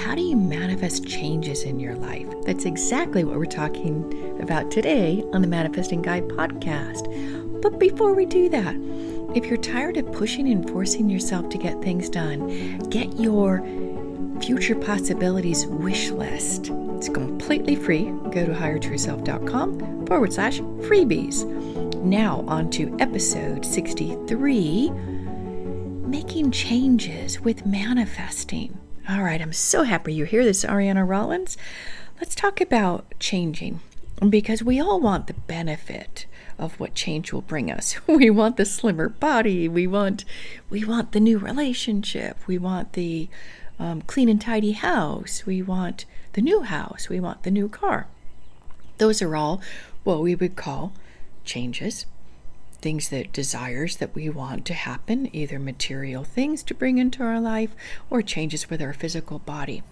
how do you manifest changes in your life? That's exactly what we're talking about today on the Manifesting Guide podcast. But before we do that, if you're tired of pushing and forcing yourself to get things done, get your future possibilities wish list. It's completely free. Go to highertrueself.com/freebies. Now on to episode 63, Making Changes with Manifesting. All right, I'm so happy you're here. This is Ariana Rollins. Let's talk about changing, because we all want the benefit of what change will bring us. We want the slimmer body. We want the new relationship. We want the clean and tidy house. We want the new house. We want the new car. Those are all what we would call changes. Desires that we want to happen, either material things to bring into our life or changes with our physical body.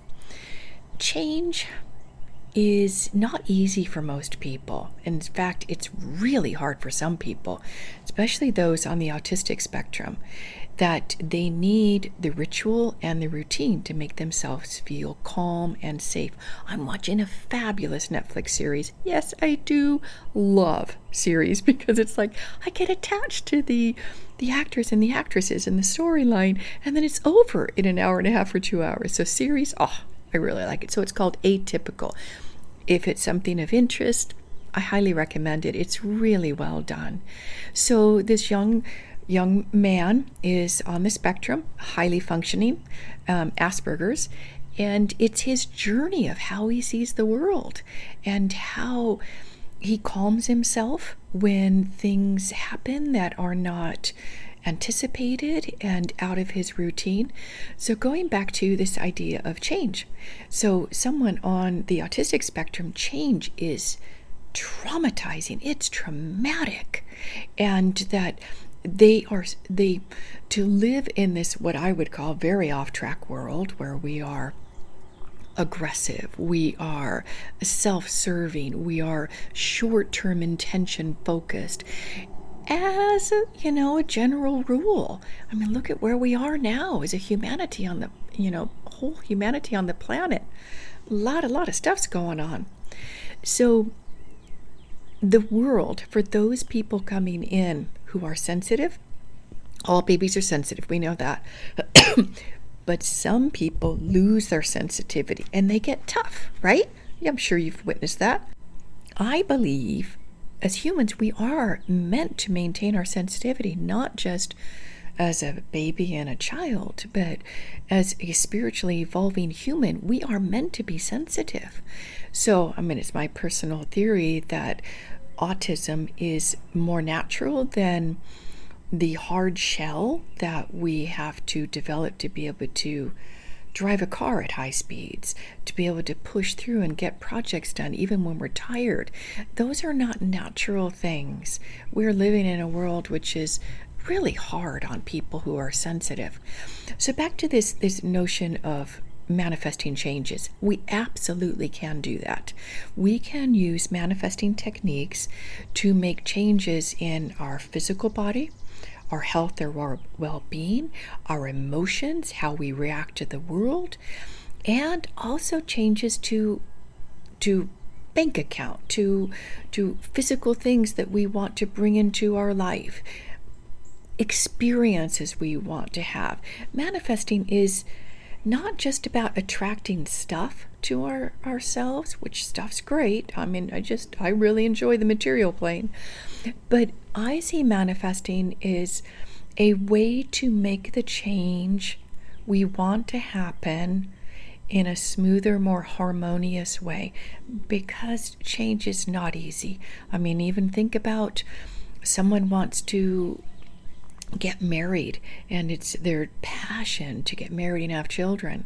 Change is not easy for most people. In fact, it's really hard for some people, especially those on the autistic spectrum, that they need the ritual and the routine to make themselves feel calm and safe. I'm watching a fabulous Netflix series. Yes, I do love series because it's like I get attached to the actors and the actresses and the storyline, and then it's over in an hour and a half or 2 hours. So series, I really like it. So it's called Atypical. If it's something of interest, I highly recommend it. It's really well done. So this young man is on the spectrum, highly functioning, Asperger's, and it's his journey of how he sees the world and how he calms himself when things happen that are not anticipated and out of his routine. So going back to this idea of change. So someone on the autistic spectrum, change is traumatizing. It's traumatic. And that to live in this, what I would call very off-track world where we are aggressive, we are self-serving, we are short-term intention focused. As a general rule, I mean, look at where we are now as a humanity on the, whole humanity on the planet. A lot of stuff's going on. So the world, for those people coming in who are sensitive, all babies are sensitive, we know that. But some people lose their sensitivity and they get tough, right? Yeah, I'm sure you've witnessed that. I believe as humans, we are meant to maintain our sensitivity, not just as a baby and a child, but as a spiritually evolving human, we are meant to be sensitive. So, it's my personal theory that autism is more natural than the hard shell that we have to develop to be able to drive a car at high speeds, to be able to push through and get projects done even when we're tired. Those are not natural things. We're living in a world which is really hard on people who are sensitive. So back to this notion of manifesting changes. We absolutely can do that. We can use manifesting techniques to make changes in our physical body, our health or our well-being, our emotions, how we react to the world, and also changes to bank account, to physical things that we want to bring into our life, experiences we want to have. Manifesting is not just about attracting stuff to ourselves, which stuff's great. I really enjoy the material plane. But I see manifesting is a way to make the change we want to happen in a smoother, more harmonious way, because change is not easy. Even think about someone wants to get married and it's their passion to get married and have children.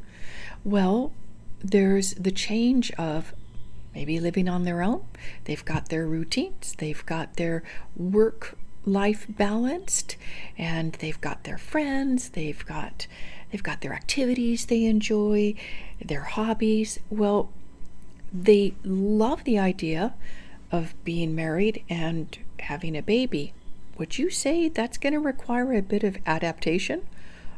Well, there's the change of maybe living on their own. They've got their routines, they've got their work life balanced, and they've got their friends, they've got their activities they enjoy, their hobbies. Well, they love the idea of being married and having a baby. Would you say that's going to require a bit of adaptation?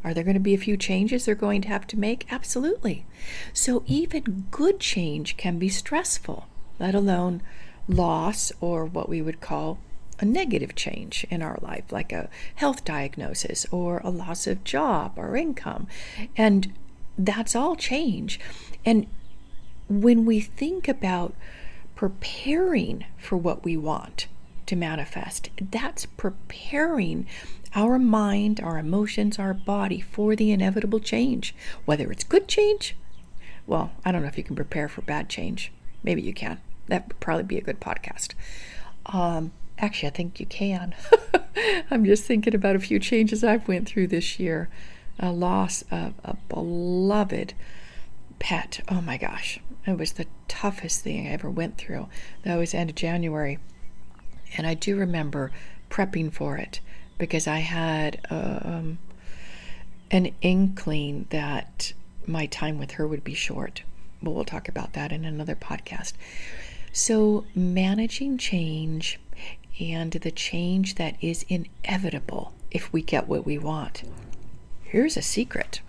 Are there going to be a few changes they're going to have to make? Absolutely. So even good change can be stressful, let alone loss, or what we would call a negative change in our life, like a health diagnosis or a loss of job or income. And that's all change. And when we think about preparing for what we want to manifest, that's preparing our mind, our emotions, our body for the inevitable change. Whether it's good change, well, I don't know if you can prepare for bad change. Maybe you can. That would probably be a good podcast. Actually, I think you can. I'm just thinking about a few changes I've went through this year. A loss of a beloved pet. Oh my gosh. It was the toughest thing I ever went through. That was end of January. And I do remember prepping for it because I had an inkling that my time with her would be short. But we'll talk about that in another podcast. So managing change and the change that is inevitable if we get what we want. Here's a secret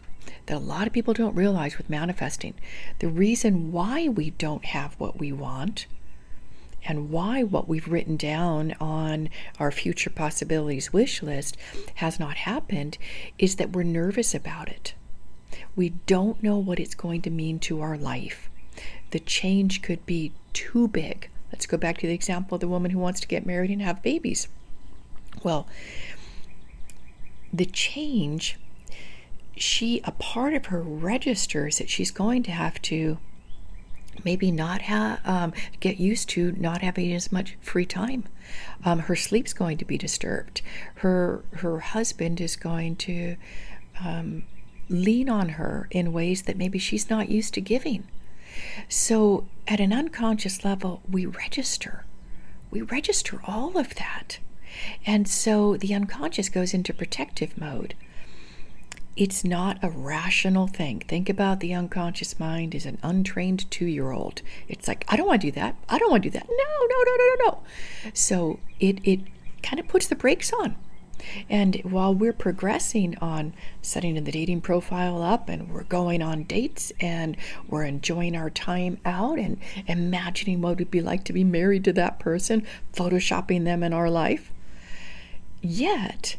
that a lot of people don't realize with manifesting. The reason why we don't have what we want and why what we've written down on our future possibilities wish list has not happened is that we're nervous about it. We don't know what it's going to mean to our life. The change could be too big. Let's go back to the example of the woman who wants to get married and have babies. Well, the change, a part of her registers that she's going to have to maybe not get used to not having as much free time. Her sleep's going to be disturbed. Her husband is going to lean on her in ways that maybe she's not used to giving. So at an unconscious level, we register all of that. And so the unconscious goes into protective mode. It's not a rational thing. Think about the unconscious mind as an untrained 2-year-old. It's like, I don't want to do that. I don't want to do that. No. So it kind of puts the brakes on. And while we're progressing on setting the dating profile up and we're going on dates and we're enjoying our time out and imagining what it would be like to be married to that person, photoshopping them in our life, yet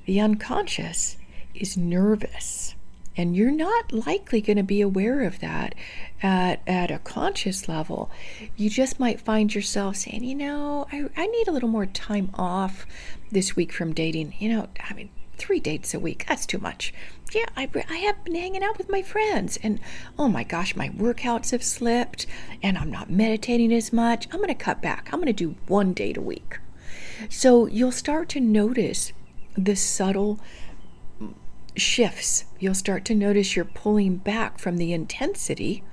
the unconscious is nervous. And you're not likely going to be aware of that at a conscious level. You just might find yourself saying, I need a little more time off this week from dating. 3 dates a week, that's too much. Yeah, I have been hanging out with my friends. And oh my gosh, my workouts have slipped. And I'm not meditating as much. I'm going to cut back. I'm going to do 1 date a week. So you'll start to notice the subtle shifts. You'll start to notice you're pulling back from the intensity.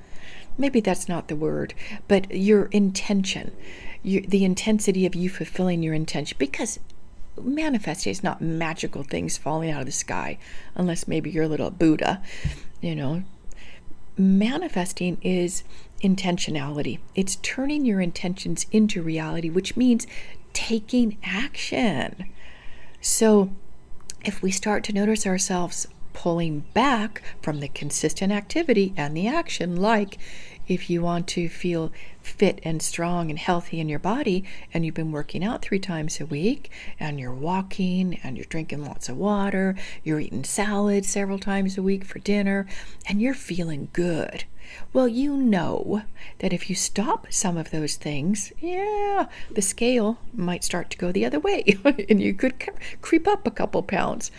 Maybe that's not the word, but your intention, the intensity of you fulfilling your intention. Because manifesting is not magical things falling out of the sky, unless maybe you're a little Buddha. Manifesting is intentionality. It's turning your intentions into reality, which means taking action. So if we start to notice ourselves pulling back from the consistent activity and the action, like if you want to feel fit and strong and healthy in your body and you've been working out 3 times a week and you're walking and you're drinking lots of water, you're eating salad several times a week for dinner, and you're feeling good. Well, you know that if you stop some of those things, the scale might start to go the other way and you could creep up a couple pounds.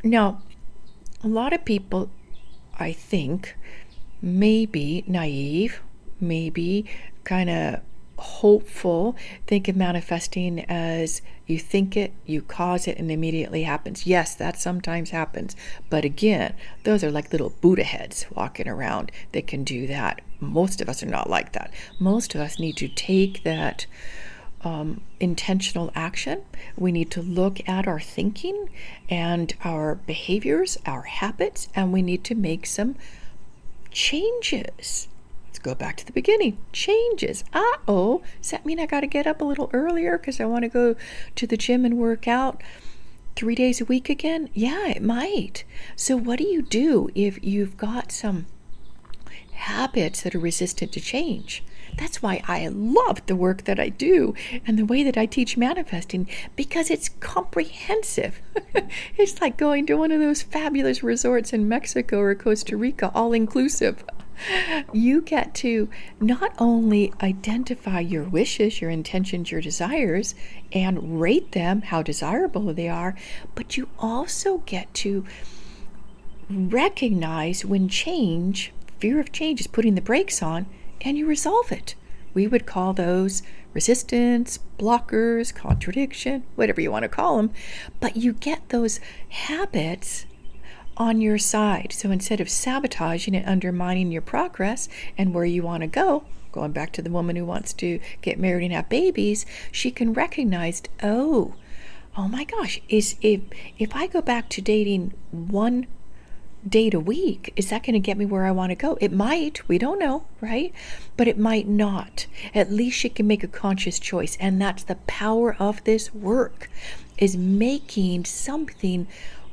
Now, a lot of people, I think, may be naive, maybe kind of hopeful, think of manifesting as you think it, you cause it, and immediately happens. Yes, that sometimes happens. But again, those are like little Buddha heads walking around that can do that. Most of us are not like that. Most of us need to take that intentional action. We need to look at our thinking and our behaviors, our habits, and we need to make some changes. Let's go back to the beginning. Changes. Does that mean I got to get up a little earlier because I want to go to the gym and work out? 3 days a week again? Yeah, it might. So what do you do if you've got some habits that are resistant to change? That's why I love the work that I do and the way that I teach manifesting, because it's comprehensive. It's like going to one of those fabulous resorts in Mexico or Costa Rica, all inclusive. You get to not only identify your wishes, your intentions, your desires, and rate them, how desirable they are, but you also get to recognize when fear of change is putting the brakes on, and you resolve it. We would call those resistance, blockers, contradiction, whatever you want to call them. But you get those habits on your side. So instead of sabotaging and undermining your progress and where you want to go, going back to the woman who wants to get married and have babies, she can recognize, oh my gosh, if I go back to dating one date a week, is that going to get me where I want to go? It might. We don't know, right? But it might not. At least she can make a conscious choice. And that's the power of this work, is making something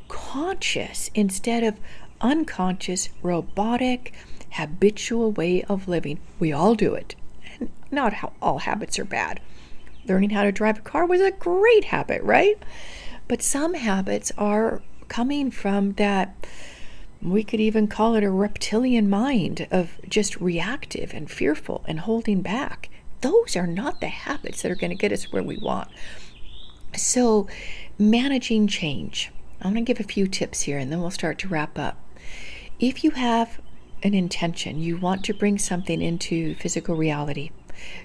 conscious instead of unconscious, robotic, habitual way of living. We all do it. And not all habits are bad. Learning how to drive a car was a great habit, right? But some habits are coming from that, we could even call it a reptilian mind of just reactive and fearful and holding back. Those are not the habits that are going to get us where we want. So, managing change. I'm going to give a few tips here and then we'll start to wrap up. If you have an intention, you want to bring something into physical reality,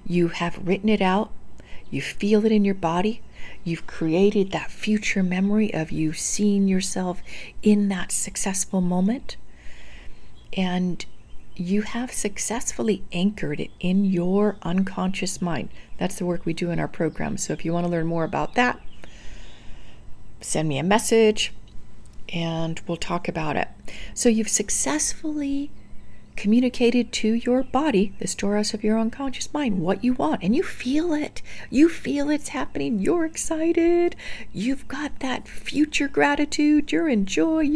you have written it out, you feel it in your body, you've created that future memory of you seeing yourself in that successful moment, and you have successfully anchored it in your unconscious mind. That's the work we do in our program. So if you want to learn more about that, send me a message and we'll talk about it. So you've successfully communicated to your body, the storehouse of your unconscious mind, what you want, and you feel it. You feel it's happening. You're excited. You've got that future gratitude. You're in joy.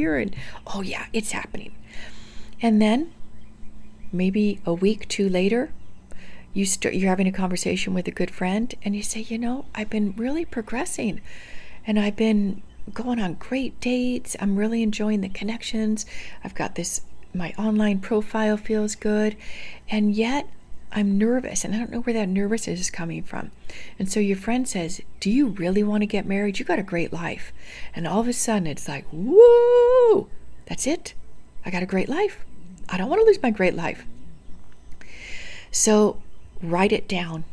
Oh yeah, it's happening. And then maybe a week, two later, you're having a conversation with a good friend and you say, I've been really progressing and I've been going on great dates. I'm really enjoying the connections. I've got my online profile feels good, and yet I'm nervous and I don't know where that nervousness is coming from. And so your friend says, do you really want to get married? You got a great life. And all of a sudden it's like, whoa, that's it. I got a great life. I don't want to lose my great life. So write it down.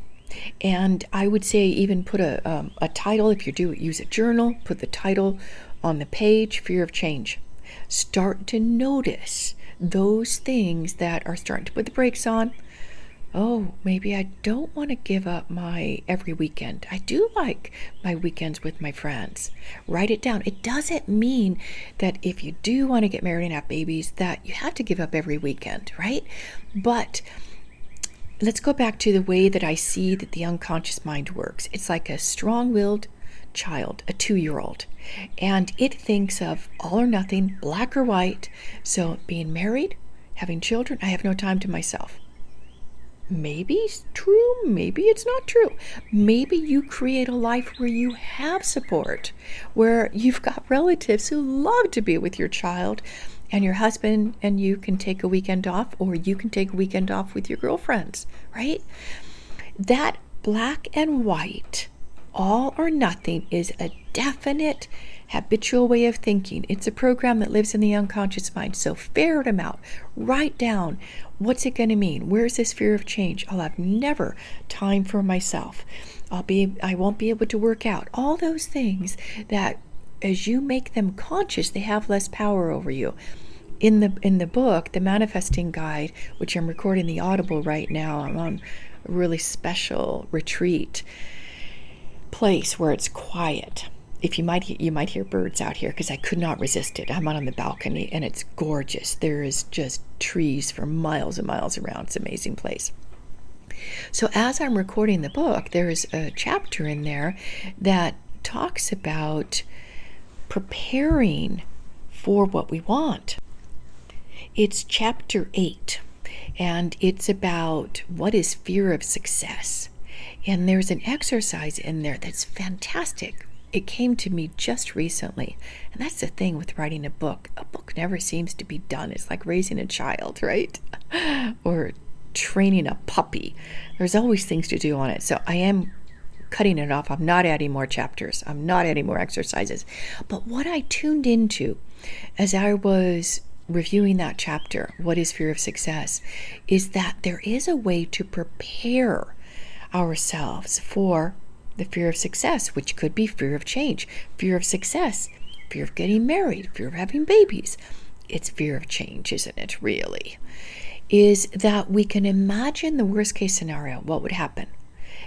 And I would say even put a title. If you do use a journal, put the title on the page, Fear of Change. Start to notice those things that are starting to put the brakes on. Oh, maybe I don't want to give up my every weekend. I do like my weekends with my friends. Write it down. It doesn't mean that if you do want to get married and have babies that you have to give up every weekend, right? But let's go back to the way that I see that the unconscious mind works. It's like a strong-willed child, a 2-year-old, and it thinks of all or nothing, black or white. So being married, having children, I have no time to myself. Maybe it's true, maybe it's not true. Maybe you create a life where you have support, where you've got relatives who love to be with your child, and your husband and you can take a weekend off, or you can take a weekend off with your girlfriends, right? That black and white, all or nothing, is a definite habitual way of thinking. It's a program that lives in the unconscious mind. So ferret them out. Write down, what's it going to mean? Where's this fear of change? I'll have never time for myself. I won't be able to work out. All those things that, as you make them conscious, they have less power over you. In the book, The Manifesting Guide, which I'm recording the Audible right now, I'm on a really special retreat place where it's quiet. You might hear birds out here because I could not resist it. I'm out on the balcony and it's gorgeous. There is just trees for miles and miles around. It's an amazing place. So as I'm recording the book, there is a chapter in there that talks about preparing for what we want. It's chapter 8, and it's about what is fear of success. And there's an exercise in there that's fantastic. It came to me just recently. And that's the thing with writing a book. A book never seems to be done. It's like raising a child, right? Or training a puppy. There's always things to do on it. So I am cutting it off. I'm not adding more chapters. I'm not adding more exercises. But what I tuned into as I was reviewing that chapter, What is Fear of Success, is that there is a way to prepare ourselves for the fear of success, which could be fear of change, fear of success, fear of getting married, fear of having babies. It's fear of change, isn't it, really? Is that we can imagine the worst case scenario, what would happen?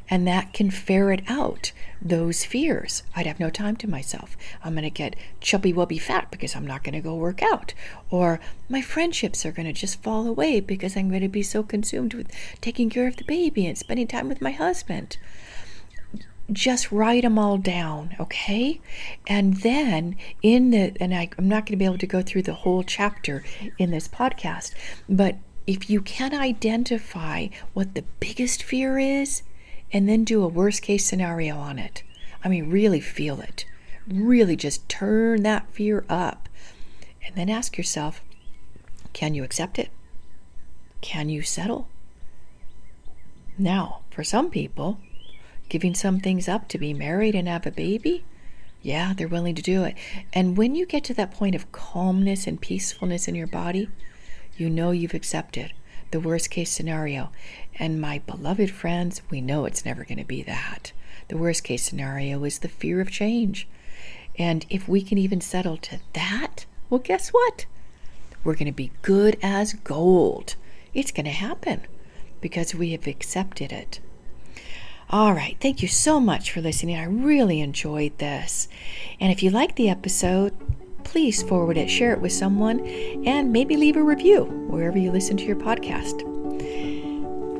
And that can ferret out those fears. I'd have no time to myself. I'm going to get chubby wubby fat because I'm not going to go work out. Or my friendships are going to just fall away because I'm going to be so consumed with taking care of the baby and spending time with my husband. Just write them all down, okay? And then I'm not going to be able to go through the whole chapter in this podcast, but if you can identify what the biggest fear is, and then do a worst case scenario on it. I mean, really feel it. Really just turn that fear up. And then ask yourself, can you accept it? Can you settle? Now, for some people, giving some things up to be married and have a baby, yeah, they're willing to do it. And when you get to that point of calmness and peacefulness in your body, you know you've accepted the worst case scenario. And my beloved friends, we know it's never going to be that. The worst case scenario is the fear of change. And if we can even settle to that, well, guess what? We're going to be good as gold. It's going to happen because we have accepted it. All right. Thank you so much for listening. I really enjoyed this. And if you like the episode, please forward it, share it with someone, and maybe leave a review wherever you listen to your podcast.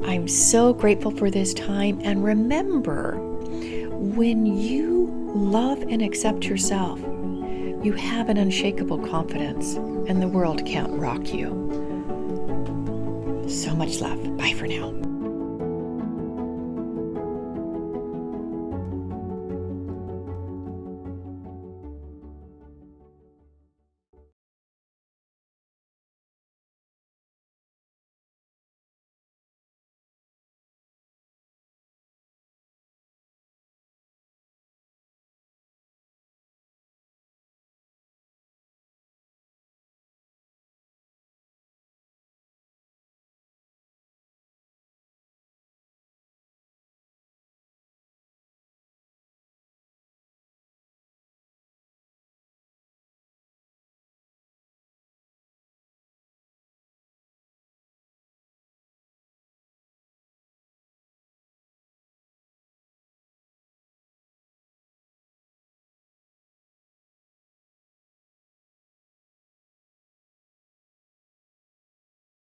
I'm so grateful for this time. And remember, when you love and accept yourself, you have an unshakable confidence, and the world can't rock you. So much love. Bye for now.